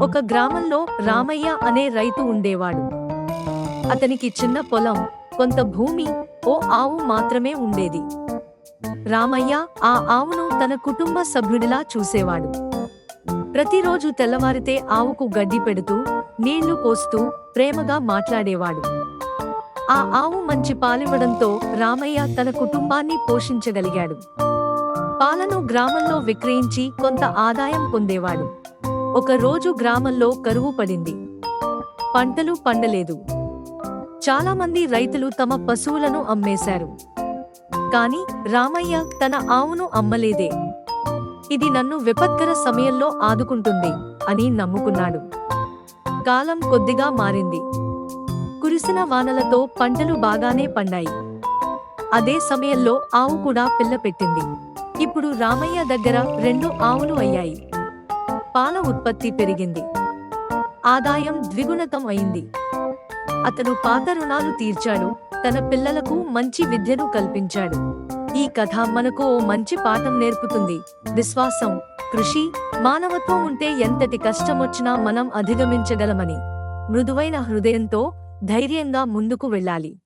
ఒక గ్రామంలో రామయ్య అనే రైతు ఉండేవాడు. అతనికి చిన్న పొలం, కొంత భూమి, ఓ ఆవు మాత్రమే ఉండేది. రామయ్య ఆ ఆవును తన కుటుంబ సభ్యుడిలా చూసేవాడు. ప్రతిరోజు తెల్లవారితే ఆవుకు గడ్డి పెడుతూ, నీళ్లు పోస్తూ, ప్రేమగా మాట్లాడేవాడు. ఆ ఆవు మంచి పాలివ్వడంతో రామయ్య తన కుటుంబాన్ని పోషించగలిగాడు. పాలను గ్రామంలో విక్రయించి కొంత ఆదాయం పొందేవాడు. ఒక రోజు గ్రామంలో కరువు పడింది. పంటలు పండలేదు. చాలా మంది రైతులు తమ పశువులను అమ్మేశారు. కాని రామయ్య తన ఆవును అమ్మలేదే. ఇది నన్ను విపత్కర సమయంలో ఆదుకుంటుంది అని నమ్ముకున్నాడు. కాలం కొద్దిగా మారింది. కురిసిన వానలతో పంటలు బాగానే పండాయి. అదే సమయంలో ఆవు కూడా పిల్ల పెట్టింది. ఇప్పుడు రామయ్య దగ్గర 2 ఆవులు అయ్యాయి. పాల ఉత్పత్తి పెరిగింది. ఆదాయం ద్విగుణితం అయింది. అతను పాత రుణాలు తీర్చాడు, తన పిల్లలకు మంచి విద్యను కల్పించాడు. ఈ కథ మనకు ఓ మంచి పాఠం నేర్పుతుంది. విశ్వాసం, కృషి, మానవత్వం ఉంటే ఎంతటి కష్టమొచ్చినా మనం అధిగమించగలమని. మృదువైన హృదయంతో ధైర్యంగా ముందుకు వెళ్ళాలి.